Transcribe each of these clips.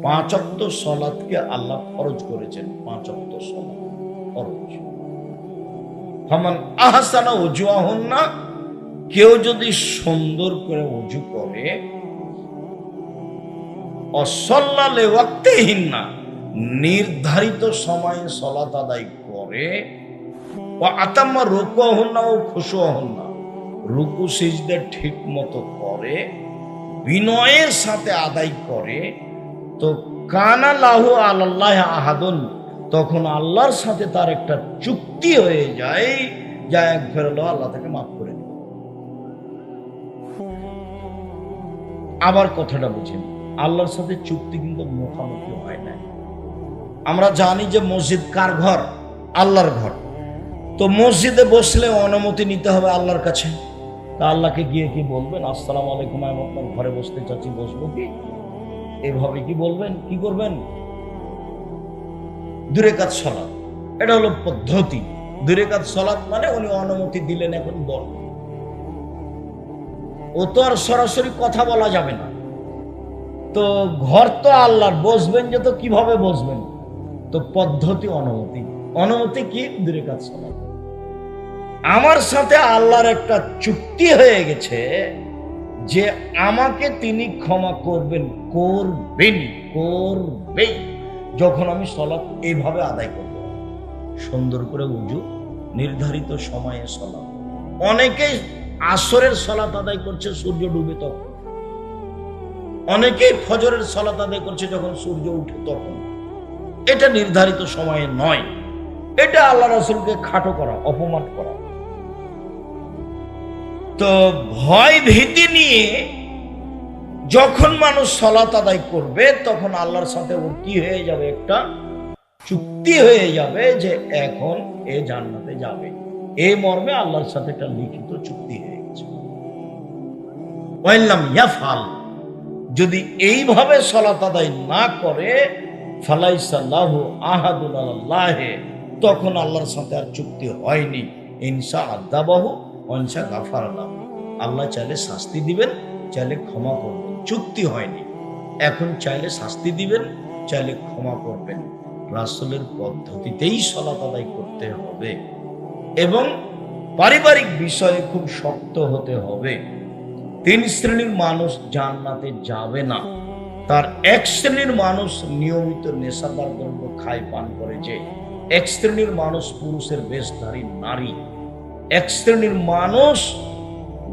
পাঁচ ওয়াক্ত সালাতকে আল্লাহ ফরজ করেছেন। পাঁচ ওয়াক্ত সালাত ফরজ। ফামান আহসানা উজুয়াহুন্না, কেউ যদি সুন্দর করে ওযু করে, অসাল্লা লিওয়াক্তিহিন্না, নির্ধারিত সময়ে সালাত আদায় করে, ওয়া আতাম্মা রুকুহুন্না ও খুশুহুন্না, রুকু সিজদা ঠিক মতো করে, বিনয়ের সাথে আদায় করে, তো কানা লাহু আলাল্লাহি আহাদুন, তখন আল্লাহর সাথে তার একটা চুক্তি হয়ে যায়, যা একবার হলো আল্লাহ তাকে মাফ করে দেবে। আবার কথাটা বুঝেন, আল্লাহর সাথে চুক্তি কিন্তু মুখামুখি হয় না। আমরা জানি যে মসজিদ কার ঘর? আল্লাহর ঘর। তো মসজিদে বসলে অনুমতি নিতে হবে আল্লাহর কাছে। তা আল্লাহকে গিয়ে কি বলবেন, আসসালামু আলাইকুম, আমি আপনার ঘরে বসতে চাচ্ছি, বসবো কি? এভাবে কি বলবেন? কি করবেন? 2 রাকাত সালাত, এটা হলো পদ্ধতি। 2 রাকাত সালাত মানে উনি অনুমতি দিলেন, এখন বল। ও তো আর সরাসরি কথা বলা যাবে না। তো ঘর তো আল্লাহর, বসবেন যে, তো কিভাবে বসবেন? তো পদ্ধতি অনুমতি। অনুমতি কি? 2 রাকাত সালাত। আমার সাথে আল্লাহর একটা চুক্তি হয়ে গেছে যে আমাকে তিনি ক্ষমা করবেন, করবেন যখন আমি সালাত এইভাবে আদায় করব, সুন্দর করে উযু, নির্ধারিত সময়ে সালাত। অনেকেই আসরের সালাত আদায় করছে সূর্য ডুবে তখন, অনেকেই ফজরের সালাত আদায় করছে যখন সূর্য উঠে তখন। এটা নির্ধারিত সময়ে নয়, এটা আল্লাহ রাসূলকে খাটো করা, অপমান করা। তো ভয় ভীতি নিয়ে যখন মানুষ সালাত আদায় করবে, তখন আল্লাহর সাথে ওর কি হয়ে যাবে? একটা চুক্তি হয়ে যাবে যে এখন এ জান্নাতে যাবে। এই মর্মে আল্লাহর সাথে একটা লিখিত চুক্তি হয়ে গেছে। ওয়াইল্লাম ইয়াফআল, যদি এইভাবে সালাত আদায় না করে, ফালাইসা লাহু আহাদুন আলাল্লাহি, তখন আল্লাহর সাথে আর চুক্তি হয়নি। ইনশা আযাবাহু ওয়া ইনশা গাফারা লাহু, আল্লাহ চাইলে শাস্তি দিবেন, চাইলে ক্ষমা করবেন। চুক্তি হয়নি, এখন চাইলে শাস্তি দিবেন, চাইলে ক্ষমা করবেন। রাসূলের পদ্ধতিতেই সালাত আদায় করতে হবে এবং পারিবারিক বিষয়ে খুব শক্ত হতে হবে। 3 শ্রেণীর মানুষ জান্নাতে যাবে না। তার 1 শ্রেণীর মানুষ নিয়মিত নেশাদার দ্রব্য খায়, পান করে। যে 1 শ্রেণীর মানুষ পুরুষের বেশধারী নারী। 1 শ্রেণীর মানুষ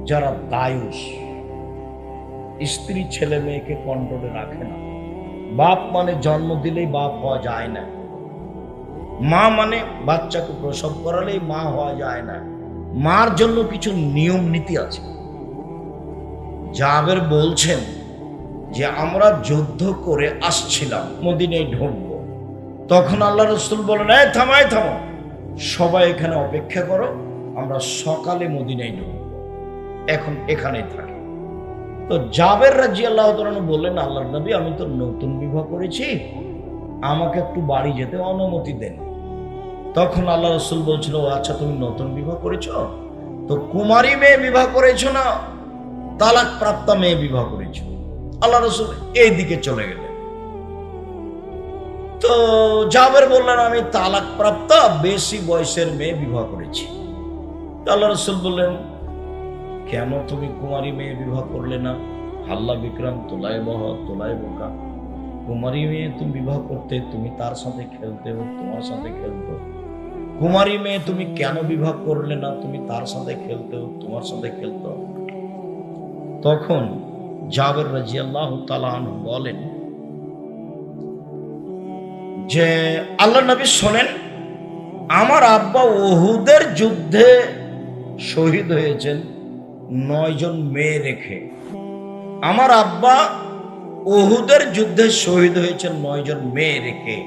যারা দায়ুস, স্ত্রী ছেলে মেয়েকে কন্ট্রোলে রাখে না। বাপ মানে জন্ম দিলেই বাপ হওয়া যায় না। মা মানে বাচ্চাকে প্রসব করালেই মা হওয়া যায় না। মার জন্য কিছু নিয়ম নীতি আছে। জাবের বলছেন যে আমরা যুদ্ধ করে আসছিলাম, মদিনায় ঢুকবো, তখন আল্লাহ রাসূল বলেন, এই থামো, সবাই এখানে অপেক্ষা করো, আমরা সকালে মদিনায় ঢুকবো, এখন এখানেই থাকি। তো জাবের রাদিয়াল্লাহু তাআলা বললেন, আল্লাহর নবী, আমি তো নতুন বিবাহ করেছি, আমাকে একটু বাড়ি যেতে অনুমতি দেন। তখন আল্লাহ রাসূল বলছিল, আচ্ছা তুমি নতুন বিবাহ করেছো, তো কুমারী মেয়ে বিবাহ করেছো না তালাক প্রাপ্তা মেয়ে বিবাহ করেছো? আল্লাহ রাসূল এই দিকে চলে গেলেন। তো জাবের বললেন, আমি তালাক প্রাপ্তা বেশি বয়সের মেয়ে বিবাহ করেছি। আল্লাহ রাসূল বললেন, কেন তুমি কুমারী মেয়ে বিবাহ করলে না? হাল্লা বিক্রম তোলায় বহ তোলায় বোকা। কুমারী মেয়ে তুমি বিবাহ করতে, তুমি তার সাথে খেলতে, ও তোমার সাথে খেলতো। কুমারী মেয়ে তুমি কেন বিবাহ করলে না? তুমি তার সাথে খেলতে, ও তোমার সাথে খেলতো। তখন জাবের রাদিয়াল্লাহু তাআলা আনহু বলেন যে, আল্লাহর নবী শোনেন, আমার আব্বা উহুদের যুদ্ধে শহীদ হয়েছেন 9 জন মেয়ে রেখে। আমার আব্বা উহুদের যুদ্ধে শহীদ হয়েছেন 9 জন মেয়ে রেখে।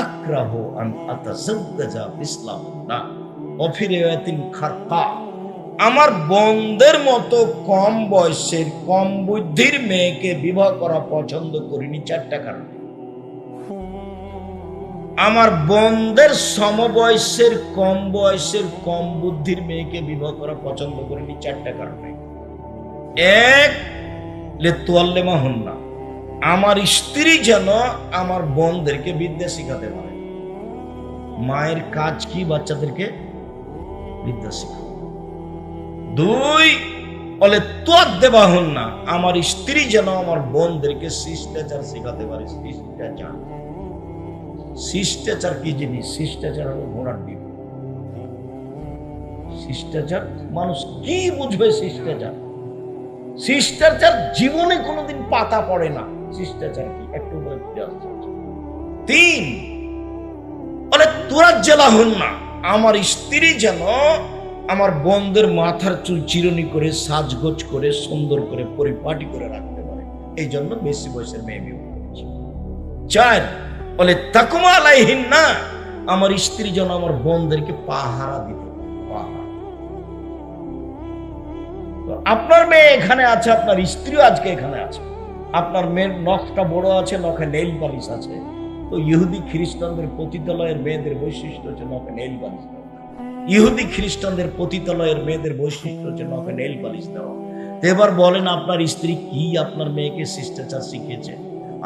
আক্রাহু আন আতাযাওয়াজা ইসলামনা ওয়া ফি রিওয়ায়াতিন খারকা, আমার বোনদের মতো কম বয়সের, কম বুদ্ধির মেয়েকে বিবাহ করা পছন্দ করিনি 4টা কারণে। আমার বোনদের সমবয়সের, কম বয়সের, কম বুদ্ধির মেয়েকে বিবাহ করা পছন্দ করিনি 4টা কারণে। 1, লিতুয়াল্লিমাহুন্না, আমার স্ত্রী যেন আমার বোনদেরকে বিদ্যা শিখাতে পারে। মায়ের কাজ কি? বাচ্চাদেরকে বিদ্যা শিখানো। 2 বলে তোয়াদ্দেবাহুন না, আমার স্ত্রী যেন আমার বোনদেরকে শিষ্টাচার শিখাতে পারে। শিষ্টাচার, শিষ্টাচার কি জিনিস? শিষ্টাচার হলো ঘোড়ার ডিম। শিষ্টাচার মানুষ কি বুঝবে? শিষ্টাচার, শিষ্টাচার জীবনে কোনোদিন পাতা পড়ে না। শিষ্টাচার কি? একটু বলে ফিরে আসছে। 3 বলে তুরাজ্জালাহুন না, আমার স্ত্রী যেন আমার বোনদের মাথার চুল চিরুনি করে সাজগোজ করে সুন্দর করে পরিপাটি করে রাখতে পারে। এই জন্য বেশি বয়সের মেয়ে বিয়ে করেছে। 4 বলে তাকুমা আলাইহিন না, আমার স্ত্রী যেন আমার বোনদেরকে পাহারা দিতে পারে। পাহারা। আপনার মেয়ে এখানে আছে, আপনার স্ত্রীও আজকে এখানে আছে। আপনার মেয়ের নখটা বড় আছে, নখে নেইল পালিশ আছে। তো ইহুদি খ্রিস্টানদের পতিতালয়ের মেয়েদের বৈশিষ্ট্য হচ্ছে নখে নেইল পালিশ দেওয়া। ইহুদি খ্রিস্টানদের পতিতালয়ের মেয়েদের বৈশিষ্ট্য হচ্ছে নখে নেইল পালিশ দেওয়া। তো এবার বলেন, আপনার স্ত্রী কি আপনার মেয়েকে শিষ্টাচার শিখিয়েছে?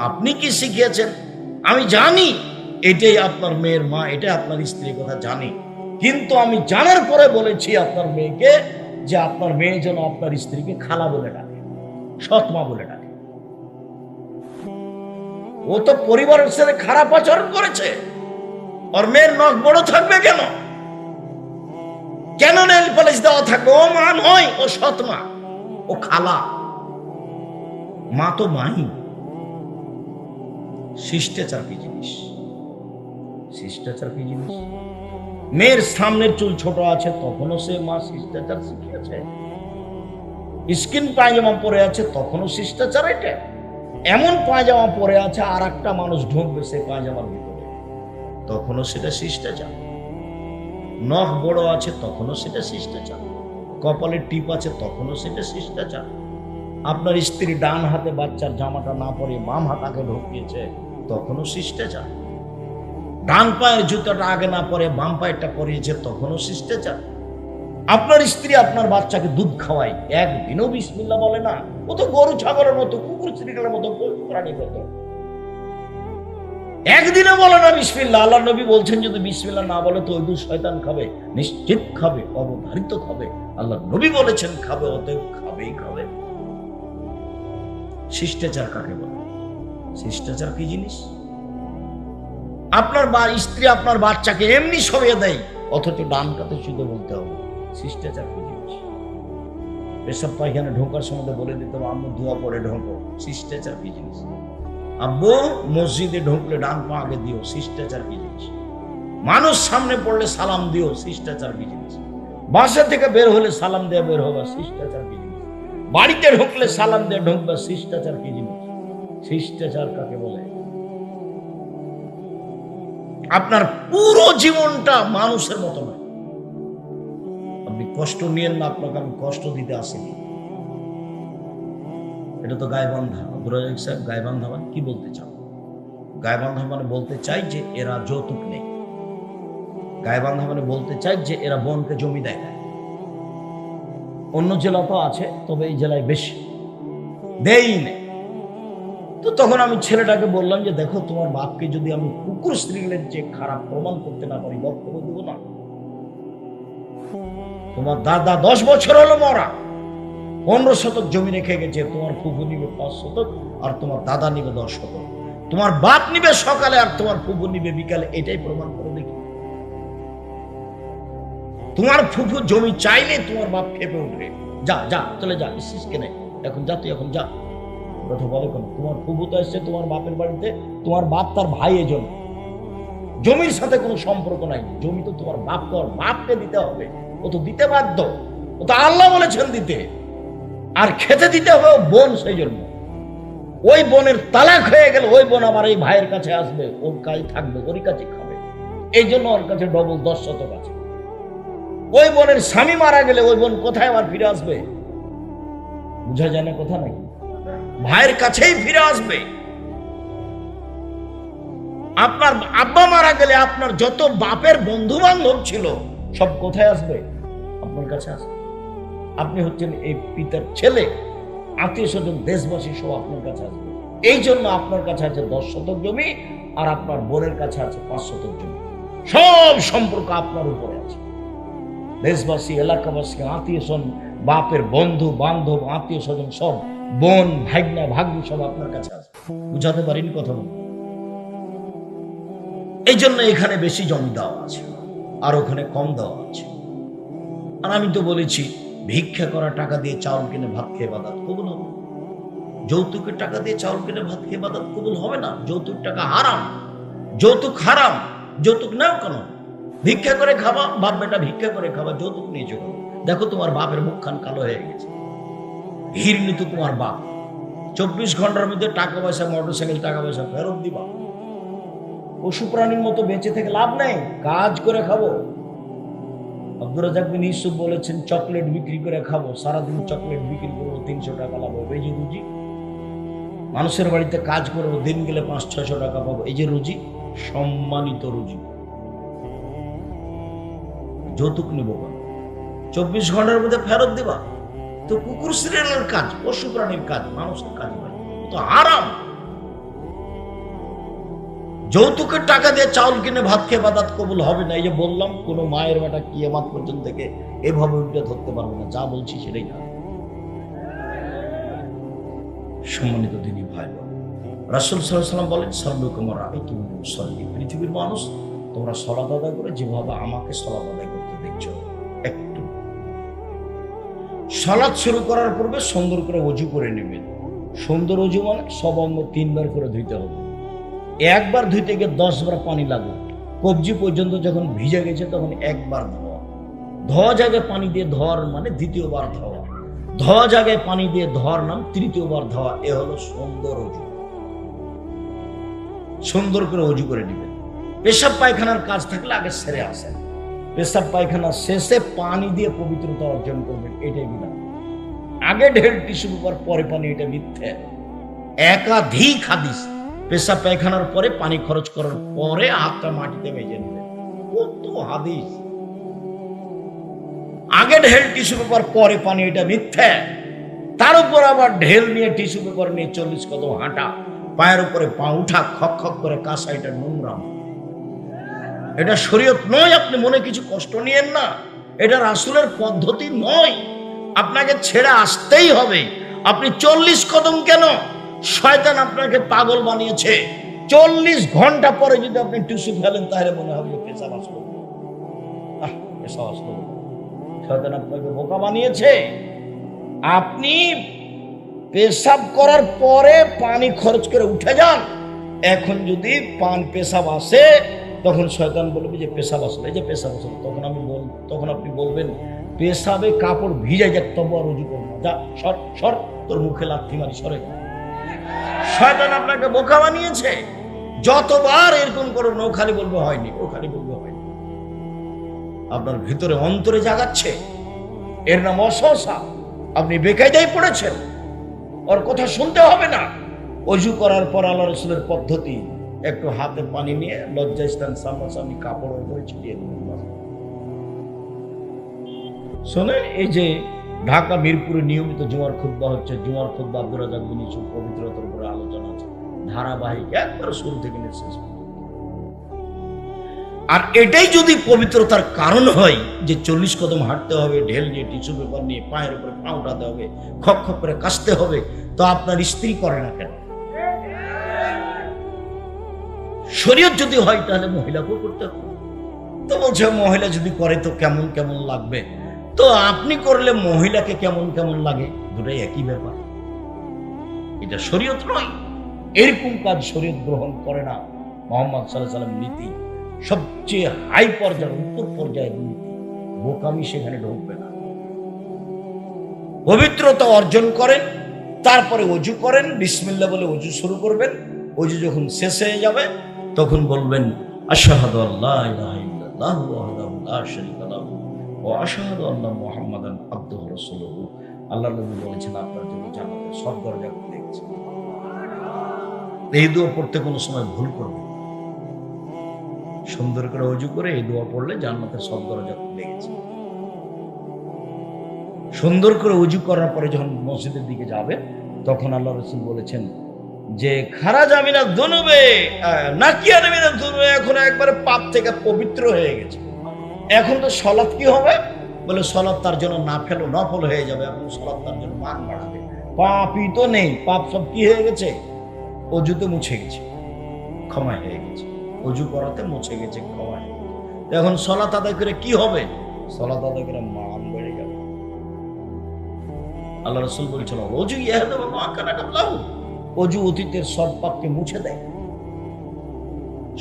আপনি কি শিখিয়েছেন? আমি জানি এটাই আপনার মেয়ের মা, এটাই আপনার স্ত্রীর কথা জানি, কিন্তু আমি জানার পরে বলেছি আপনার মেয়েকে যে আপনার মেয়ে যেন আপনার স্ত্রীকে খালা বলে ডাকে, সৎমা বলে ডাকে। ও তো পরিবারের সাথে খারাপ আচরণ করেছে। ওর মেয়ের নখ বড় থাকবে কেন? কেন নেল পালিশ দেওয়া থাকবে? ও মা নয়, ও সৎমা, ও খালা। মা তো মাই। শিষ্টাচার কি জিনিস? শিষ্টাচার কি জিনিস? মেয়ের সামনের চুল ছোট আছে তখনও সে মা শিষ্টাচার শিখিয়েছে। স্কিন পায়জামা পরে আছে তখনও শিষ্টাচার। এটা এমন পায়জামা পরে আছে আর একটা মানুষ ঢুকবে সে পায়জামার ভিতরে, তখনও সেটা শিষ্টাচার। নখ বড় আছে তখনও সেটা শিষ্টাচার। কপালে টিপ আছে তখনও সেটা শিষ্টাচার। আপনার স্ত্রী ডান হাতে বাচ্চার জামাটা না পরে বাম হাতাকে ঢুকিয়েছে, তখনও শিষ্টাচার। ডান পায়ের জুতাটা আগে না পরে বাম পায়েরটা পরিয়েছে, তখনও শিষ্টাচার। আপনার স্ত্রী আপনার বাচ্চাকে দুধ খাওয়ায়, একদিনও বিসমিল্লাহ বলে না। ও তো গরু ছাগলের মতো, কুকুর শ্রীকালের মতো, প্রাণীর মতো, একদিনও বলে না বিসমিল্লাহ। আল্লাহ নবী বলছেন যদি বিসমিল্লাহ না বলে তো ওই দুধ শয়তান খাবে, নিশ্চিত খাবে, অবধারিত খাবে। আল্লাহ নবী বলেছেন খাবে, অতএব খাবেই খাবে। শিষ্টাচার কাকে বলে? শিষ্টাচার কি জিনিস? আপনার স্ত্রী আপনার বাচ্চাকে এমনি সরিয়ে দেয়, অথচ ডান কাতে শুধু বলতে হবে শিষ্টাচার কি জিনিস? পেশাব পায়খানা ঢোকার সময় বলে দিতে হবে আম্মু ধোয়া পরে ঢোকো, শিষ্টাচার কি জিনিস? আব্বু মসজিদে ঢুকলে ডান পা আগে দিও, শিষ্টাচার কি জিনিস? মানুষ সামনে পড়লে সালাম দিও, শিষ্টাচার কি জিনিস? বাসা থেকে বের হলে সালাম দিয়ে বের হবে, শিষ্টাচার কি জিনিস? বাড়িতে ঢুকলে সালাম দিয়ে ঢুকবে, শিষ্টাচার কি জিনিস? শিষ্টাচার কাকে বলে? আপনার পুরো জীবনটা মানুষের মতো নয়। আপনি কষ্ট নিয়েন না, আপনাকে আমি কষ্ট দিতে আসিনি। এটা তো গায়বান্ধা। আব্দুর রাজ্জাক সাহেব, গায়বান্ধা মানে কি বলতে চান? গায়বান্ধা মানে বলতে চাই যে এরা যৌতুক নেই। গায়বান্ধা মানে বলতে চাই যে এরা বোনকে জমি দেয় না। অন্য জেলা তো আছে, তবে এই জেলায় বেশি দেই নেই। তো তখন আমি ছেলেটাকে বললাম যে দেখো, তোমার বাপকে যদি আমি কুকুর স্ত্রীলের যে খারাপ প্রমাণ করতে না পারি, বক্তব্য দেবো না। তোমার দাদা 10 বছর হলো মরা, 15 শতক জমি রেখে গেছে, তোমার ফুফু নিবে 5 শতক আর তোমার দাদা নিবে 10 শতক। তোমার বাপ নিবে সকালে আর তোমার ফুফু নিবে বিকালে, এটাই প্রমাণ করে দেখি। তোমার ফুফু জমি চাইলে তোমার বাপ খেপে উঠবে, যা যা চলে যা, ইসিস কেনে এখন যা, তুই এখন যা। কথা বলে কেন? তোমার ফুফু তো এসছে তোমার বাপের বাড়িতে, তোমার বাপ তার ভাই, এজন্য জমির সাথে কোনো সম্পর্ক নাই। জমি তো তোমার বাপ, তোমার বাপকে দিতে হবে, ও তো দিতে বাধ্য, ও তো আল্লাহ বলেছেন দিতে। আর খেতে দিতে হবে বোন, সেই জন্য ওই বোনের তালাক হয়ে গেলে ওই বোন আবার এই ভাইয়ের কাছে আসবে, ওর কাছে থাকবে, ওর কাছে খাবে, এই জন্য ওর কাছে ডবল 10 শতক আছে। ওই বোনের স্বামী মারা গেলে ওই বোন কোথায় আবার ফিরে আসবে? বুঝা যায় না কথা নাকি? ভাইয়ের কাছেই ফিরে আসবে। আপনার আব্বা মারা গেলে আপনার যত বাপের বন্ধু বান্ধব ছিল সব কোথায় আসবে? আপনার কাছে আসবে। আপনি হচ্ছেন এই পিতার ছেলে, আত্মীয় স্বজন দেশবাসী সব আপনার কাছে আসবে। এই জন্য আপনার কাছে আছে 10 শতক জমি, আর আপনার বোনের কাছে আছে 5 শতক জমি। সব সম্পর্ক আপনার উপরে আছে। দেশবাসী, এলাকাবাসী, আত্মীয় স্বজন, বাপের বন্ধু বান্ধব, আত্মীয় স্বজন সব, বোন ভাগ্না ভাগ্নি সব আপনার কাছে আছে। বুঝাতে পারিনি কথা বল? এই জন্য এখানে বেশি জমি দেওয়া আছে, আর ওখানে কম দেওয়া আছে। আর আমি তো বলেছি, ভিক্ষা করা টাকা দিয়ে চাউল কিনে ভাত খেয়ে বাদাত কবুল হবে। যৌতুকের টাকা দিয়ে চাউল কিনে ভাত খেয়ে বাদাত কবুল হবে না। যৌতুক টাকা হারাম, যৌতুক হারাম। যৌতুক নাও কেন? ভিক্ষা করে খাবা, বাপ বেটা ভিক্ষা করে খাবা, যৌতুক নিয়ে চলো। দেখো তোমার বাপের মুখখান কালো হয়ে গেছে, হিরনি তো তোমার বাপ। 24 ঘন্টার মধ্যে টাকা পয়সা, মোটরসাইকেল টাকা পয়সা ফেরত দিবা। পশু প্রাণীর মতো বেঁচে থেকে লাভ নেই, কাজ করে খাবো। আব্দুর রাজ্জাক বিন ইউসুফ বলেছেন, চকলেট বিক্রি করে খাবো, সারাদিন চকলেট বিক্রি করবো, 300 টাকা লাভ হবে। এই যে রুজি। মানুষের বাড়িতে কাজ করবো, দিন গেলে 500-600 টাকা পাবো। এই যে রুজি, সম্মানিত রুজি। যৌতুক নিব 24 ঘন্টার মধ্যে ফেরত দিবা। তো কুকুর সিরিয়ালের কাজ, পশু প্রাণীর কাজ, মানুষের কাজ নয়, তো হারাম। যৌতুকের টাকা দিয়ে চাউল কিনে ভাত খেয়ে বাদাত কবুল হবে না। এই যে বললাম, কোন মায়ের বেটা কিয়ামত পর্যন্ত থেকে এভাবে উল্টে ধরতে পারবে না। যা বলছি সেটাই না। সম্মানিত দিনী ভাই বোন, রাসূল সাল্লাল্লাহু আলাইহি ওয়াসাল্লাম বলেন, সাল্লু কামা রাআইতুমুনি উসাল্লি। পৃথিবীর মানুষ, তোমরা সালাত আদায় করে যেভাবে আমাকে সালাত আদায় করতে দেখছো। একটু সালাত শুরু করার পূর্বে সুন্দর করে ওযু করে নেবেন। সুন্দর ওযু মানে সব অঙ্গ 3 বার করে ধুইতে হবে। একবার ধুইতে গিয়ে 10 বার পানি লাগবে। কবজি পর্যন্ত যখন ভিজে গেছে তখন একবার ধোয়া। ধোয়া জায়গায় পানি দিয়ে ধোয়ার মানে দ্বিতীয়বার ধোয়া। ধোয়া জায়গায় পানি দিয়ে ধোয়ার নাম তৃতীয়বার ধোয়া। এ হলো সুন্দর ওযু। সুন্দর করে ওযু করে নেবেন। পেশাব পায়খানার কাজ থাকলে আগে সেরে আসেন। পেশাব পায়খানা শেষে পানি দিয়ে পবিত্রতা অর্জন করবেন, এটাই বিধান। আগে ঢের টিস্যু পেপার, পরে পানি, এটা মিথ্যে। একাধিক হাদিস, পেশাব পায়খানার পরে পানি খরচ করার পরে হাতটা মাটিতে মেজে নেবেন। কত হাদিস! আগে ঢেল টিস্যু পেপার পরে পানি, এটা মিথ্যে। তার উপর আবার ঢেল নিয়ে টিস্যু পেপার নিয়ে 40 কদম হাঁটা, পায়ের উপরে পা উঠা, খক খক করে কাঁসা, এটা নোংরাম। এটা শরীয়ত নয়। আপনি মনে কিছু কষ্ট নিয়েন না, এটা রাসূলের পদ্ধতি নয়। আপনাকে ছেড়ে আসতেই হবে। আপনি 40 কদম কেন? শয়তান আপনাকে পাগল বানিয়েছে। 40 ঘন্টা পরে যদি আপনি টিস্যু ফেলেন, তাহলে মনে হবে পেশাব আসলো। পেশাব আসলো। শয়তান আপনাকে বোকা বানিয়েছে। আপনি পেশাব করার পরে পানি খরচ করে উঠে যান। এখন যদি পেশাব আসে, তখন শয়তান বলবে যে পেশাব আসলো, এই যে পেশাব আসলো। তখন আপনি বলবেন, পেশাবে কাপড় ভিজে যাক, তবু আর রুজু করবো না। যা, সর সর, তোর মুখে লাথি মারি, সরে। শয়তান আপনাকে বোকা বানিয়েছে। যতবার এরকম করো, ও খালি বলবে হয়নি, ও খালি বলবে হয়নি। আপনার ভিতরে অন্তরে জাগাচ্ছে, এর নাম অসহসা। আপনি বেকায়দায় পড়েছেন, ওর কথা শুনতে হবে না। ওযু করার পর আল্লাহ রাসূলের পদ্ধতি, একটু হাতে পানি নিয়ে লজ্জাস্থান সামনাসামনি কাপড় উপরে ছিটিয়ে দেবেন। শোনেন, এই যে ঢাকা মিরপুরে নিয়মিত জুমার খুতবা হচ্ছে, জুমার খুতবা আব্দুর রাজ্জাক বিন ইউসুফ পবিত্রতার উপরে আলোচনা আছে, ধারাবাহিক, একবার শুরু থেকে নিয়ে শেষ পর্যন্ত। আর এটাই যদি পবিত্রতার কারণ হয় যে 40 কদম হাঁটতে হবে, ঢেল নিয়ে টিস্যু পেপার নিয়ে পায়ের উপরে পা উঠাতে হবে, খক খক করে কাশতে হবে, তো আপনার স্ত্রী করে না কেন? শরীয়ত যদি হয় তাহলে মহিলাকেও করতে হবে। তো বলছে মহিলা যদি করে তো কেমন কেমন লাগবে। তো আপনি করলে মহিলাকে কেমন কেমন লাগে, দুটাই একই ব্যাপার। এটা শরীয়ত নয়। এরকম কাজ শরীয়ত গ্রহণ করে না। মুহাম্মদ সাল্লাল্লাহু আলাইহি ওয়াসাল্লাম নীতি সবচেয়ে হাই পর্যায়ের, উপর পর্যায়ের নীতি। বোকামি সেখানে ঢুকবে না। পবিত্রতা অর্জন করেন, তারপরে ওযু করেন, বিসমিল্লাহ বলে ওযু শুরু করবেন। ওযু যখন শেষ হয়ে যাবে, তখন বলবেন, আশহাদু আল্লা ইলাহা ইল্লাল্লাহু ওয়াহদাহু লা শারীকা লাহু ওয়া আশহাদু আন্না মুহাম্মাদান আবদুহু ওয়া রাসূলুহু। আল্লাহর নবী বলেছেন, আপনার জন্য জান্নাতের সব দরজা খুলে গেছে। এই দোয়া পড়তে কোনো সময় ভুল করবেন। সুন্দর করে ওযু করে এই দোয়া পড়লে জান্নাতের সব দরজা খুলে গেছে। সুন্দর করে ওযু করার পরে যখন মসজিদের দিকে যাবে, তখন আল্লাহ রাসূল বলেছেন, যে খারাজ আমিনা দুনুবে নাকিয়ান আমিনা দুনুবে, এখন একবারে পাপ থেকে পবিত্র হয়ে গেছে। এখন তো সলাৎ কি হবে? বলে সলাৎ তার জন্য নফল হয়ে যাবে, এখন সলাৎ তার জন্য মান বাড়াবে। পাপই তো নেই, পাপ সব কি হয়ে গেছে? অজুতে মুছে গেছে, ক্ষমা হয়ে গেছে। অজু করাতে মুছে গেছে, ক্ষমা হয়ে গেছে। এখন সলাৎ আদায় করে কি হবে? সলাৎ আদায় করে মান বেড়ে যাবে। আল্লাহ রাসূল বলছেন অজু ইয়াহদাবু মা কানা কাবলাহু, অজু অতীতের সব পাপকে মুছে দেয়।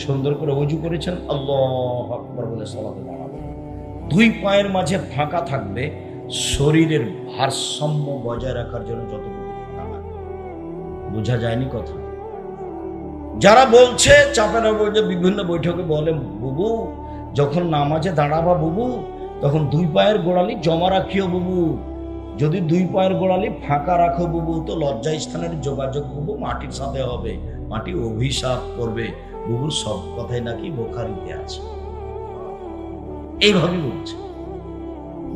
সুন্দর করে অজু করেছেন, আল্লাহু আকবার বলে সালাতে দাঁড়াবে। দুই পায়ের মাঝে ফাঁকা থাকবে, শরীরের ভারসাম্য বজায় রাখার জন্য যতটুকু ফাঁকা লাগে। বোঝা যায়নি কথা? যারা বলছে চাপের বলছে, বিভিন্ন বৈঠকে বলে বুবু যখন নামাজে দাঁড়াবা বুবু, তখন দুই পায়ের গোড়ালি জমা রাখিও বুবু, যদি দুই পায়ের গোড়ালি ফাঁকা রাখো বুবু, তো লজ্জা স্থানের যোগাযোগ বুবু মাটির সাথে হবে, মাটি অভিশাপ করবে বুবু। সব কথাই নাকি বুখারীতে আছে। এইভাবে বলছে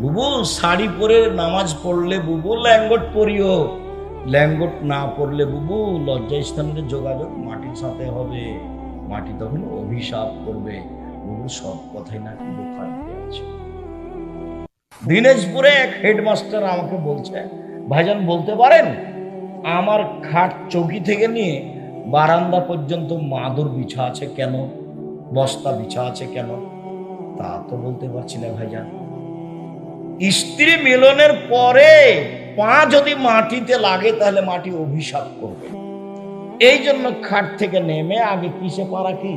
বুবু শাড়ি পরে নামাজ পড়লে বুবু ল্যাঙ্গট পরিও, ল্যাঙ্গট না পড়লে বুবু লজ্জা স্থানের যোগাযোগ মাটির সাথে হবে, মাটি তখন অভিশাপ করবে বুবু। সব কথাই নাকি বুখারীতে আছে। দিনাজপুরে এক হেডমাস্টার আমাকে বলছে, ভাইজান বলতে পারেন আমার খাট চৌকি থেকে নিয়ে বারান্দা পর্যন্ত মাদুর বিছা আছে কেন, বস্তা বিছা আছে কেন? তা তো বলতে পারছি না ভাইজান। স্ত্রী মিলনের পরে পা যদি মাটিতে লাগে তাহলে মাটি অভিশাপ করবে, এই জন্য খাট থেকে নেমে আগে কিসে পা রাখি?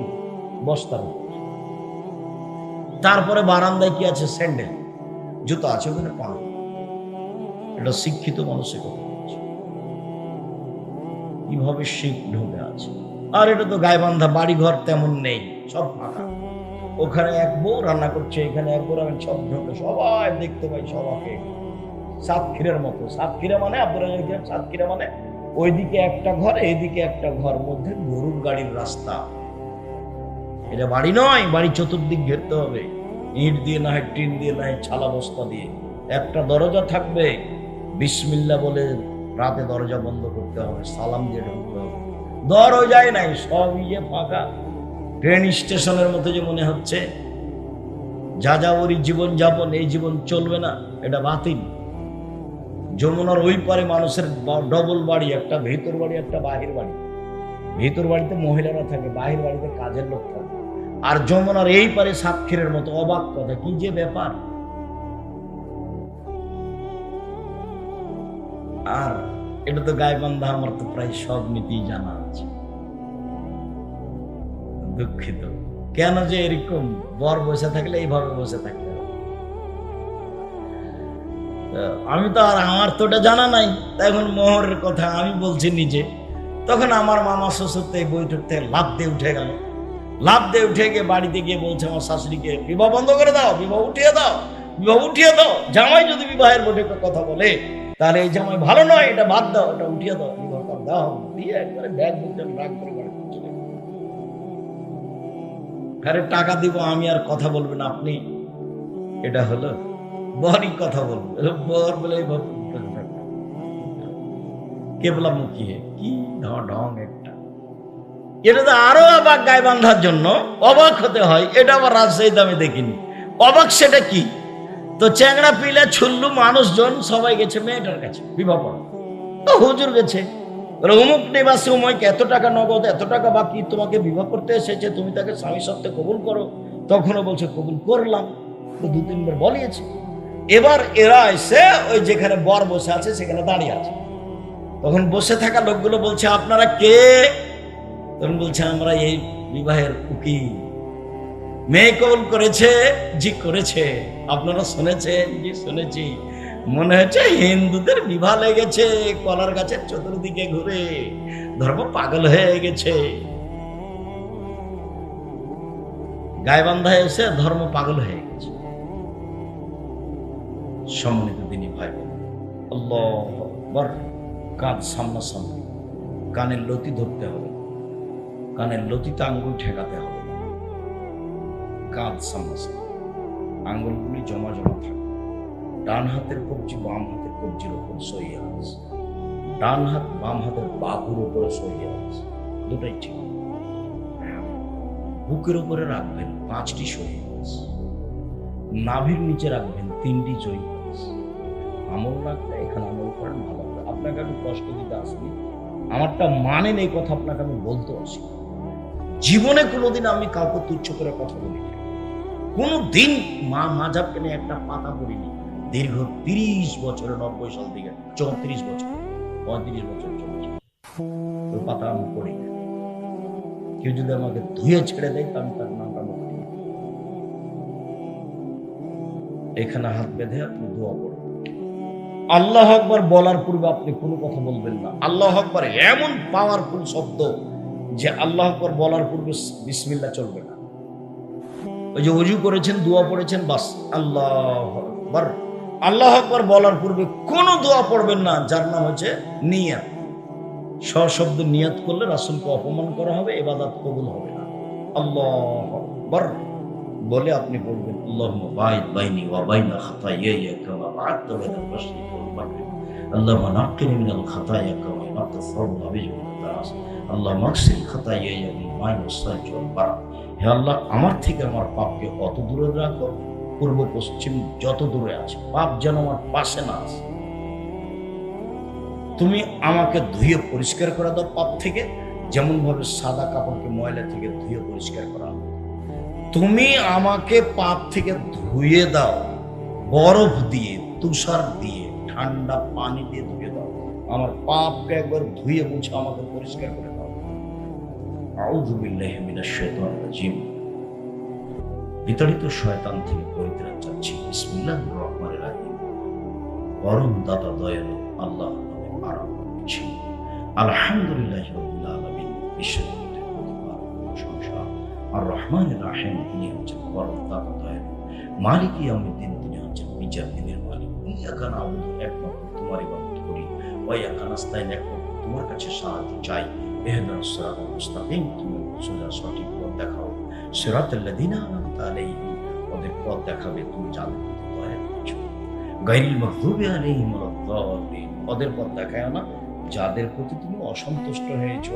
বস্তার উপর। তারপরে বারান্দায় কি আছে? স্যান্ডেল, জুতো আছে, ওখানে পা। এটা শিক্ষিত মানুষের কথা বলছে, কিভাবে শিখ ঢুকে আছে। আর এটা তো গায়ে-বান্ধা বাড়ি ঘর তেমন নেই, সব ফাঁকা। ওখানে এক বউ রান্না করছে, এখানে এক বউ রান্না, সব ঢুকে সবাই দেখতে পাই, সবাইকে সাতক্ষীরার মতো। সাতক্ষীরা মানে আব্দুল রাজ্জাক, সাতক্ষীরা মানে ওইদিকে একটা ঘর, এইদিকে একটা ঘর, মধ্যে গরুর গাড়ির রাস্তা। এটা বাড়ি নয়, বাড়ি চতুর্দিক ঘেরতে হবে, ইট দিয়ে না হয় টিন দিয়ে না হয় ছালা বস্তা দিয়ে। একটা দরজা থাকবে, বিসমিল্লাহ বলে রাতে দরজা বন্ধ করতে হবে, সালাম দিয়ে ঢুকতে হবে। দরজাই নাই, সব ইয়ে ফাঁকা। ট্রেন স্টেশনের মতো যে মনে হচ্ছে। যাযাবরী জীবন যাপন, এই জীবন চলবে না, এটা বাতিল। যমুনার ওই পারে মানুষের ডবল বাড়ি, একটা ভেতর বাড়ি একটা বাহির বাড়ি। ভেতর বাড়িতে মহিলারা থাকে, বাহির বাড়িতে কাজের লোক থাকে। আর যমুনার এই পারে সাতক্ষীরের মতো। অবাক কথা, কি যে ব্যাপার। আর এটা তো গায়ে-বান্ধা, আমার তো প্রায় সব নীতি জানা আছে। দুঃখিত, কেন যে এরকম বর বসে থাকলে এইভাবে বসে থাকলে আমি তো, আর আমার তো এটা জানা নাই। তাই এখন মোহরের কথা আমি বলছি নিজে। তখন আমার মামা শ্বশুর তো এই বৈঠক থেকে লাফ দিয়ে উঠে গেল। লাফ দিয়ে উঠে গিয়ে বাড়িতে গিয়ে বলছে আমার শাশুড়িকে, বিবাহ বন্ধ করে দাও, বিবাহ উঠিয়ে দাও, বিবাহ উঠিয়ে দাও। জামাই যদি বিবাহের বৈঠকের কথা বলে তাহলে এই জামাই ভালো নয়, এটা বাদ দাও, এটা উঠিয়ে দাও, বিবাহ দাও। দিয়ে একবারে ব্যাগ বুঝলাম, রাগ করে বাড়ি চলে গেল। আরে টাকা দিব, আমি আর কথা বলবেন আপনি? এটা হলো বরই কথা বলবে। বর বলে কেবলা মুখিয়ে কি ঢং একটা। এটা তো আরো অবাক, গায়ে বান্ধার জন্য অবাক হতে হয়। এটা আবার রাজশাহীতে আমি দেখিনি। অবাক সেটা কি? তো চ্যাংড়া পিলা ছুল্লু মানুষজন সবাই গেছে মেয়েটার কাছে বিবাহ করা। তো হুজুর গেছে, অমুক নিবাসী অমুককে এত টাকা নগদ, এত টাকা বাকি, তোমাকে বিবাহ করতে এসেছে, তুমি তাকে স্বামী সত্ত্বে কবুল করো। তখনও বলছে কবুল করলাম। তো 2-3 বার বলিয়েছে। এবার এরা এসে ওই যেখানে বর বসে আছে সেখানে দাঁড়িয়ে আছে। তখন বসে থাকা লোকগুলো বলছে আপনারা কে? তখন বলছে আমরা এই বিবাহের উকিল। মেয়ে কবুল করেছে? জি করেছে। আপনারা শুনেছেন? জি শুনেছি। মনে হচ্ছে হিন্দুদের বিবাহ লেগেছে, কলার গাছের চতুর্দিকে ঘুরে ধর্ম পাগল হয়ে গেছে। গায়েবান্ধায় এসে ধর্ম পাগল হয়ে গেছে। সম্মানিত দিনী ভাই বোন, আল্লাহু আকবার। কাঁধ সামনাসামনি, কানের লতি ধরতে হবে, কানের লতিতে আঙ্গুল ঠেকাতে হবে। কাঁধ সামনাসামনি, আঙ্গুলগুলি জমা জমা থাকবে। ডান হাতের কবজি বাম হাতের কবজির উপর সহিয়া আছে। ডান হাত বাম হাতের বাহুর উপরে সরিয়ে আছে, দুটাই ঠিক। বুকের উপরে রাখবেন 5টি শহীদ, নাভির নিচে রাখবেন 3টি শহীদ। আমল রাখলে এখানে আমল করেন, ভালো হবে। আপনাকে আমি কষ্ট দিতে আসিনি, আমারটা মানেন, এই কথা আপনাকে আমি বলতে আসি। জীবনে কোনোদিন আমি কাউকে তুচ্ছ করে কথা বলি না, কোনোদিন মাঝাবকে নিয়ে একটা পাতা পড়িনি। দীর্ঘ 30 বছরে, 90 সাল থেকে 34 বছর, 35 বছর চলেছে, ওই পাতা আমি পড়ি না। কেউ যদি আমাকে ধুয়ে ছেড়ে দেয়, আমি তার নামটা মুক্তি। এখানে হাত বেঁধে আপনি দোয়া করবেন। আল্লাহ আকবার বলার পূর্বে আপনি কোনো কথা বলবেন না। আল্লাহ আকবার এমন পাওয়ারফুল শব্দ যে আল্লাহ আকবার বলার পূর্বে বিসমিল্লাহ চলবে না। ওই যে ওযু করেছেন, দোয়া পড়েছেন, বাস আল্লাহ আকবার। আল্লাহ আকবার বলার পূর্বে কোনো দোয়া পড়বেন না, যার নাম হচ্ছে নিয়াত। সশব্দ নিয়াত করলে রাসূলকে অপমান করা হবে, ইবাদত কবুল হবে না। আল্লাহু আকবার বলে আপনি বলবেন, আল্লাহুম্মা বা'id বাইনি ওয়া বাইনা খাতায়ায়া কামা বা'adta বাইনাল মাশরিকি ওয়াল মাগরিব, আল্লাহুম্মা নাক্কিনি মিনাল খাতায়া কামা ইয়ানক্কা আস-সাওবু আবিয়াযু মিনাদ দানাস, আল্লাহুম্মা আগসিল খাতায়ায়া বিল মা'i ওয়াস-সালজি ওয়াল বারাদ। হে আল্লাহ, আমার থেকে আমার পাপকে অত দূরে রাখো, পূর্ব পশ্চিম যত দূরে আছে, পাপ যেন আমার পাশে না আসে। তুমি আমাকে ধুয়ে পরিষ্কার করে দাও পাপ থেকে, যেমন ভাবে সাদা কাপড়কে ময়লা থেকে ধুয়ে পরিষ্কার করা হয়। তুমি আমাকে পাপ থেকে ধুয়ে দাও, বরফ দিয়ে, তুষার দিয়ে, ঠান্ডা পানি দিয়ে ধুয়ে দাও। আমার পাপকে একবার ধুয়ে মুছে আমাকে পরিষ্কার করে দাও। আউযু বিল্লাহি মিনাশ শাইতানির রাজিম। বিতাড়িত শয়তান থেকে পরিত্রাণ চাচ্ছি। বিসমিল্লাহির রহমানির রহিম। পরম দাতা দয়ালু আল্লাহ নামে আরম্ভ করছি। আলহামদুলিল্লাহি রাব্বিল আলামিন। বিশ্বজগতের প্রতিপালক প্রশংসা। আর রহমানির রহিম, তিনি হচ্ছেন পরম দাতা দয়ালু। মালিক ইয়াউমিদ্দিন, তিনি হচ্ছেন বিচার দিনের মালিক। ইয়াকা না'বুদু, একমাত্র তোমার ইবাদত করি। ওয়া ইয়াকা নাস্তাইন, একমাত্র তোমার কাছে সাহায্য চাই। ইহদিনাস সিরাতাল মুস্তাকিম, তুমি সোজা সঠিক পথ দেখাও। সিরাতাল লাযিনা আন'আমতা আলাইহিম, ওদের পথ দেখাবে তুমি যাদের প্রতি দয়া করেছো। গায়রিল মাগদুবি আলাইহিম ওয়ালাদ-দাল্লিন, ওদের পথ দেখায় না যাদের প্রতি তুমি অসন্তুষ্ট হয়েছো,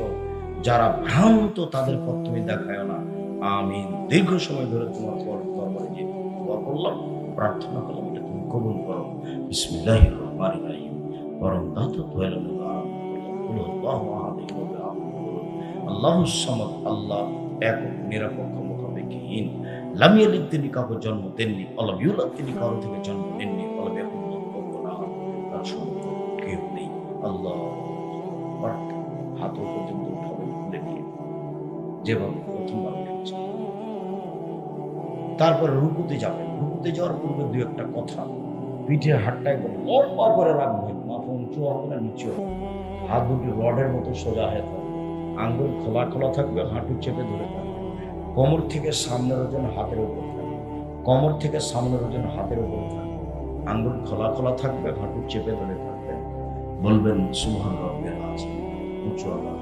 যারা ভ্রান্ত, তাদের পথ তুমি দেখায় না। আমিন। দীর্ঘ সময় ধরে তোমার দরবারে যে দোয়া করলাম, প্রার্থনা করলাম, এটা তুমি কবুল করো। বিসমিল্লাহির রহমানির রহিম। পরম দাতা দয়ালু আরম্ভ করলাম। আল্লাহু আহাদ, আল্লাহুস সামাদ, আল্লাহ একক, নিরপেক্ষ, মুখাপেক্ষীহীন। লাম ইয়ালিদ, তিনি কাউকে জন্ম দেননি। ওয়ালাম ইউলাদ, তিনি কারো থেকে জন্ম নেননি। ওয়ালাম ইয়াকুল লাহু কুফুওয়ান আহাদ, তার সমকক্ষ কেউ নেই। আল্লাহু আকবার। হাত পর্যন্ত উঠাবেন, খুলে নিয়ে যেভাবে প্রথমবার উঠেছে। তারপরে রুকুতে যাবেন। রুকুতে যাওয়ার পূর্বে দু একটা কথা, পিঠে হাতটা একদম লম্বা করে রাখবেন, মাথা উঁচু হবে না, নিচু হবে। হাত দুটি রডের মতো সোজা হয়ে থাকবে, আঙ্গুল খোলা খোলা থাকবে, হাঁটু চেপে ধরে থাকবে। কোমর থেকে সামনের ওজন হাতের উপর থাকবে, কোমর থেকে সামনের ওজন হাতের উপর থাকবে। আঙ্গুল খোলা খোলা থাকবে, হাঁটু চেপে ধরে থাকবে। বলবেন সুবহান রাব্বিল আযীম। উঁচু আওয়াজ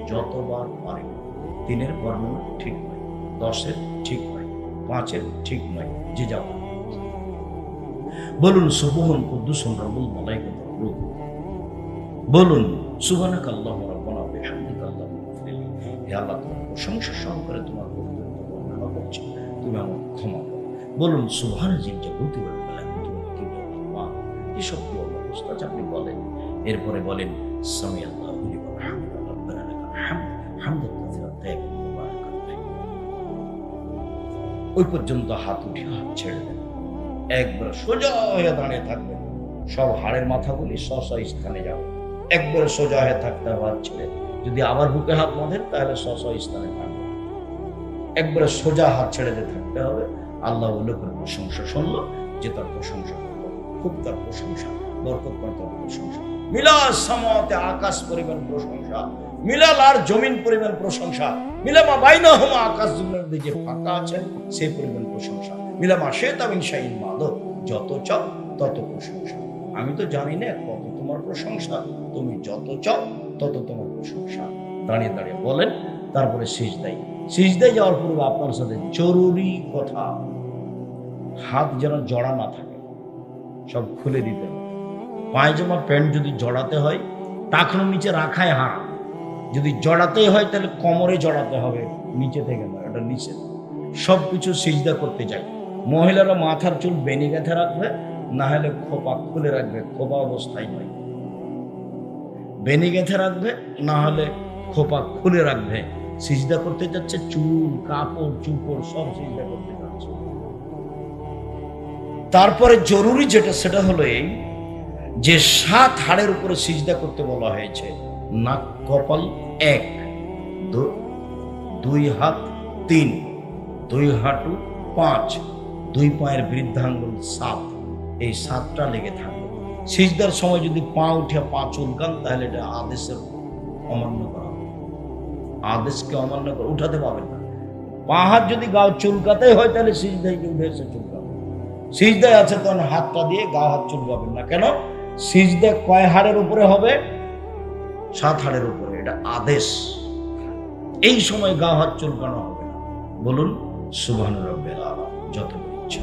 যতবার পারে। 3-এর বর্ণনা ঠিক নয়, 10-এর ঠিক নয়, 5-এর ঠিক নয়, যে যাও বলুন সুবহান কুদ্দুসুন রাব্বুল মালাইকাতুর রূহ। বলুন সুবহানাকাল্লাহু রাব্বানা ওয়া বিহামদিকা আল্লাহুম্মা ইগফিরলি। হে আল্লাহ, তোমার প্রশংসা সহকারে তোমার পবিত্রতা বর্ণনা করছি, তুমি আমাকে ক্ষমা করো। বলুন সুবহানাজিল জাবরুতি ওয়াল মালাকুতি ওয়াল কিবরিয়া। এসব দোয়া মুস্তাজাব আপনি বলেন। এরপরে বলেন সামি আল্লাহু লিমান হামিদা, রাব্বানা লাকাল হামদ হামদান কাসীরান তাইয়্যিবান মুবারাকান ফীহি। ওই পর্যন্ত হাত উঠিয়ে হাত ছেড়ে দেন। একবার সোজা হয়ে দাঁড়িয়ে থাকবেন। সব হাড়ের মাথাগুলি স্ব স্থানে যাবে। একবার সোজা হয়ে থাকতে হবে, হাত ছেড়ে। যদি আবার বুকে হাত বাঁধেন তাহলে স্ব স্থানে থাকবে। একবারে সোজা হাত ছেড়ে দিয়ে থাকতে হবে। আল্লাহ লোকের প্রশংসা শুনলো, যে তার প্রশংসা করলো, খুব তার প্রশংসা, বরকতময় তার প্রশংসা। মিলাস সামাওয়াতে, আকাশ পরিমাণ প্রশংসা, মিলাল আর জমিন পরিমাণ প্রশংসা, মিলামা বাইনাহুমা, আকাশ জমিনের মধ্যে যে ফাঁকা আছে সেই পরিমাণ প্রশংসা, মিলামা শি'তা মিন শাইইন বা'দ, যত চাও তত প্রশংসা। আমি তো জানি না কত তোমার প্রশংসা, তুমি যত চাও তত তোমার প্রশংসা। দাঁড়িয়ে দাঁড়িয়ে বলেন। তারপরে সিজদায় যাওয়ার পূর্বে আপনার সাথে জরুরি কথা, হাত যেন জড়া না থাকে, সব খুলে দিতে হবে। পায়জামা প্যান্ট যদি জড়াতে হয় টাকনোর নিচে রাখাই হারাম। যদি জড়াতেই হয় তাহলে কোমরে জড়াতে হবে, নিচে থেকে নয়, এটা নিচে। সবকিছু সিজদা করতে যায়। মহিলারা মাথার চুল বেনি গেঁথে রাখবে, না হলে খোপা খুলে রাখবে, খোপা অবস্থায় নয়। বেনি গেঁথে রাখবে, না হলে খোপা খুলে রাখবে। সিজদা করতে যাচ্ছে, চুল কাপড় চুপড় সব সিজদা করতে যাচ্ছে। তারপরে জরুরি যেটা সেটা হলো এই যে 7 হাড়ের উপরে সিজদা করতে বলা হয়েছে। নাক কপাল 1, 2 হাত 3, 2 হাঁটু 5, 2 পায়ের বৃদ্ধাঙ্গুল 7, এই 7টা লেগে থাকবে। সিজদার সময় যদি পা উঠে পা চুলকান তাহলে এটা আদেশের অমান্য করা হবে। আদেশকে অমান্য করে উঠাতে পারবেন না। পা হাত যদি গাও চুলকাতে হয় তাহলে সিজদায় উঠে এসে চুলকাবে। সিজদায় আছে তখন হাতটা দিয়ে গা হাত চুলকাবেন না। কেন? সিজদা কয় হাড়ের উপরে হবে? 7 হাড়ের উপরে, এটা আদেশ। এই সময় গা হাত চুলকানো হবে না। বলুন সুবহান রাব্বিল আলা, যত ইচ্ছে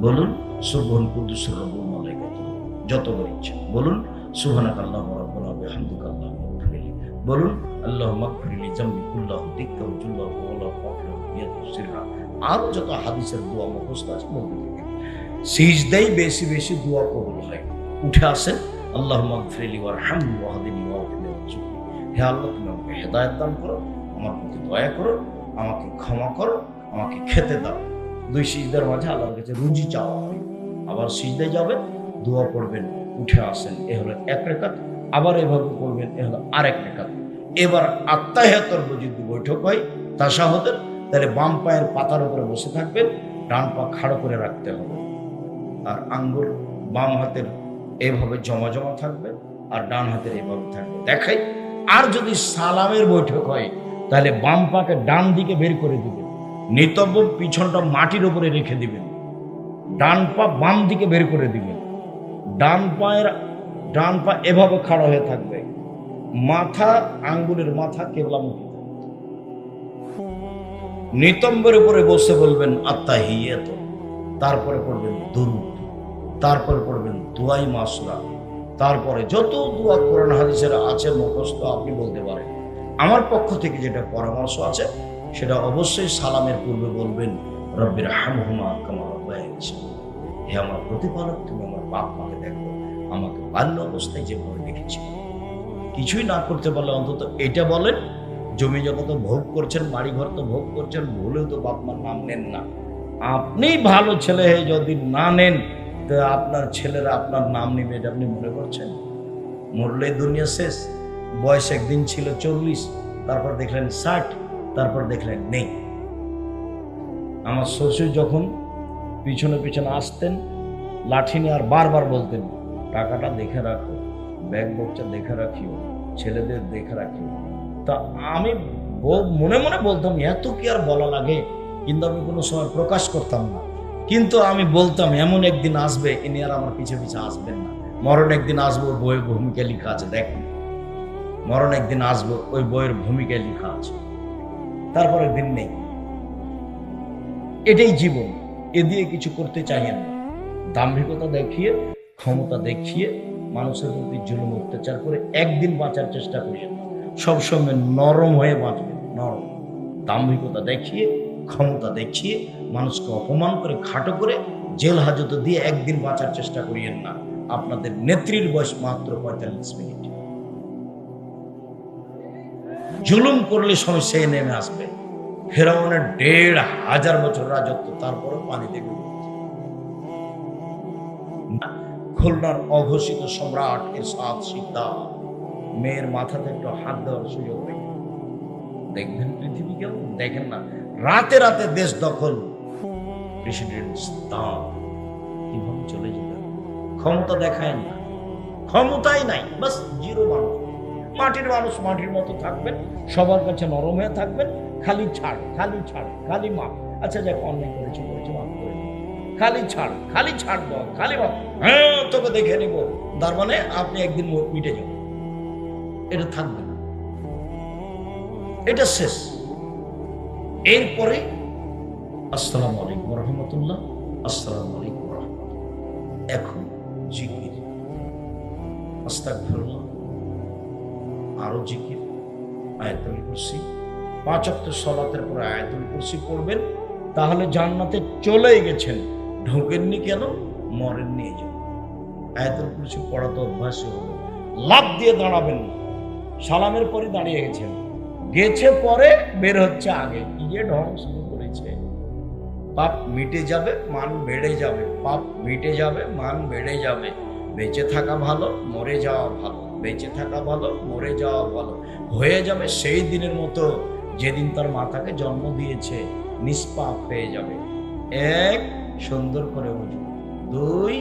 বলুন। সুবহান কুদ্দুস রব্বুল মালাইকাতু, যত ইচ্ছে বলুন। সুবহানাকাল্লাহু রাব্বানা ওয়া বিহামদিকা আল্লাহুম্মা ইগফিরলি, বলুন। আল্লাহুম্মা ইগফিরলি জামবি কুল্লাহু দিক্কাহু জুল্লাহু ওয়া লা ফাকিরু বিয়াদু সিররা। আর যত হাদিসের দোয়া মুখস্থ আছে বলতে থাকেন। সিজদাই বেশি বেশি দোয়া কবুল হয়। উঠে আসেন, আল্লাহুম্মা ইগফিরলি ওয়ারহামনি ওয়াহদিনি ওয়াগফির ওয়ারজুকনি। হে আল্লাহ, তুমি আমাকে হেদায়েত দান করো, আমার প্রতি দয়া করো, আমাকে ক্ষমা করো, আমাকে খেতে দাও। 2 সিজদার মাঝে আল্লাহর কাছে রুজি চাওয়া হয়। আবার সিজদায় যাবেন, দোয়া পড়বেন, উঠে আসেন, এ হলো 1 রাকাত। আবার এভাবে পড়বেন, এ হলো আরেক রাকাত। এবার আত্তাহিয়াতুর যদি বৈঠক হয় তাশাহুদের, তাহলে বাম পায়ের পাতার উপরে বসে থাকবেন, ডান পা খাড়ো করে রাখতে হবে, আর আঙ্গুল বাম হাতের এভাবে জমা জমা থাকবে, আর ডান হাতের এভাবে থাকবে। দেখাই। আর যদি সালামের বৈঠক হয় তাহলে বাম পাকে ডান দিকে বের করে দিবেন, নিতব্য পিছনটা মাটির উপরে রেখে দিবেন, ডান পা বাম দিকে বের করে দিবেন, ডান পা এভাবে খাড়া হয়ে থাকবে, মাথা আঙ্গুলের মাথা কেবলামুখী, নিতম্বের উপরে বসে বলবেন আত্তাহিয়াত, তারপরে পড়বেন দুরূদ, তারপরে পড়বেন দুআই মাসুরা, তারপরে যত দোয়া কোরআন হাদিসের আছে মুখস্থ আপনি বলতে পারেন। আমার পক্ষ থেকে যেটা পরামর্শ আছে সেটা অবশ্যই সালামের পূর্বে বলবেন রব্বির হামহুমা কামা রাব্বায়ানি সগীরা। হে আমার প্রতিপালক, তুমি আমার বাপ মাকে দেখো, আমাকে বাল্য অবস্থায় যেভাবে দেখেছি। কিছুই না করতে পারলে অন্তত এটা বলেন, জমি জগৎ ভোগ করছেন, বাড়ি ঘর তো ভোগ করছেন, ভুলেও তো বাপ মার নাম নেন না। আপনি ভালো ছেলে হয়ে যদি না নেন, তো আপনার ছেলেরা আপনার নাম নিবে, এটা আপনি মনে করছেন? মরলে দুনিয়া শেষ। বয়স একদিন ছিল 40, তারপর দেখলেন 60, তারপর দেখলেন নেই। আমার শ্বশুর যখন পিছনে পিছনে আসতেন, লাঠি নিয়ে আর বারবার বলতেন, টাকাটা দেখে রাখো, ব্যাগ বক্সটা দেখে রাখিও, ছেলেদের দেখে রাখিও। তা আমি মনে মনে বলতাম এত কি আর বলা লাগে, কিন্তু আমি কোনো সময় প্রকাশ করতাম না। কিন্তু আমি বলতাম এমন একদিন আসবে, ইনি আর আমার পিছে পিছে আসবেন না। মরণ একদিন আসবো, বইয়ের ভূমিকা লেখা আছে, দেখেন, মরণ একদিন আসবো, ওই বইয়ের ভূমিকায় লেখা আছে, তারপরে দিন নেই। এটাই জীবন, এ দিয়ে কিছু করতে চাইেন না। দাম্ভিকতা দেখিয়ে, ক্ষমতা দেখিয়ে মানুষের প্রতি জুলুম অত্যাচার করে একদিন বাঁচার চেষ্টা করিয়েন না। সবসময় নরম হয়ে বাঁচবেন, নরম। দাম্ভিকতা দেখিয়ে, ক্ষমতা দেখিয়ে, মানুষকে অপমান করে, খাটো করে, জেল হাজতে দিয়ে একদিন বাঁচার চেষ্টা করিয়েন না। আপনাদের নেত্রীর বয়স মাত্র 45 মিনিট। জুলুম করলে সমস্যা নেমে আসবে। ফেরাউনের 1500 বছর রাজত্ব, তারপরও পানি দেখবে। খুলনার অঘোষিত সম্রাট এরশাদ শিকদার, মেয়ের মাথাতে একটু হাত দেওয়ার সুযোগ নেই। দেখবেন পৃথিবী কেমন, দেখেন না, রাতে রাতে দেশ দখল, প্রেসিডেন্ট কিভাবে চলে যেতে, ক্ষমতা দেখায় না, ক্ষমতাই নাই, বাস জিরো মানুষ, মাটির মানুষ, মাটির মতো থাকবেন, সবার কাছে নরম হয়ে থাকবেন, খালি ছাড়, খালি ছাড়, খালি মাপ। আচ্ছা যাক, অন্যায় করেছে মাফ করে দিন, খালি ছাড়, খালি ছাড় দাও, খালি মাপ, হ্যাঁ তোকে দেখে নিব, তার মানে আপনি একদিন মিটে যাবেন। এটা থাকবে না, এটা শেষ। এরপরে আসসালামু আলাইকুম রহমতুল্লাহ, আসসালামু আলাইকুম রহমতুল্লাহ। এখন জিকির, আস্তাগফিরুল্লাহ, আরো জিকির, আয়াতুল কুরসি। 5 ওয়াক্ত সালাতের পরে আয়াতুল কুরসি পড়বেন, তাহলে জান্নাতে চলেই গেছেন। ঢোকেননি কেন? মরেননি এই জন্য। আয়াতুল কুরসি পড়া তো অভ্যাসই হলো। লাফ দিয়ে দাঁড়াবেন না, সালামের পরে দাঁড়িয়ে গেছেন, গেছে পরে, বের হচ্ছে আগে। কি যে ঢং শুরু করেছে! পাপ মিটে যাবে, মান বেড়ে যাবে। পাপ মিটে যাবে, মান বেড়ে যাবে। বেঁচে থাকা ভালো, মরে যাওয়া ভালো। বেঁচে থাকা ভালো, মরে যাওয়া ভালো। হয়ে যাবে সেই দিনের মতো যেদিন তার মাতাকে জন্ম দিয়েছে, নিষ্পাপ হয়ে যাবে। 1, সুন্দর করে উজু। 2,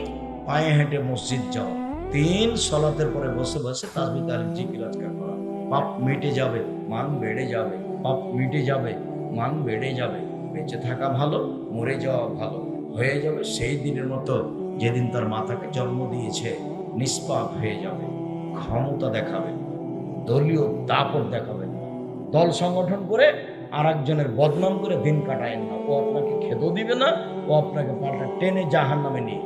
পায়ে হেঁটে মসজিদ যাও। 3, সালাতের পরে বসে বসে তাসবিহ তাহলিল জিকির আজকার করা। পাপ মিটে যাবে, মান বেড়ে যাবে। পাপ মিটে যাবে, মান বেড়ে যাবে। বেঁচে থাকা ভালো, মরে যাওয়া ভালো। হয়ে যাবে সেই দিনের মতো যেদিন তার মাতাকে জন্ম দিয়েছে, নিষ্পাপ হয়ে যাবে। ক্ষমতা দেখাবেন, দলীয় দাপট দেখাবেন। দল সংগঠন করে আর একজনের বদনাম করে দিন কাটায়েন না। ও আপনাকে খেতেও দিবে না, ও আপনাকে পাল্টা টেনে জাহান্নামে নিয়ে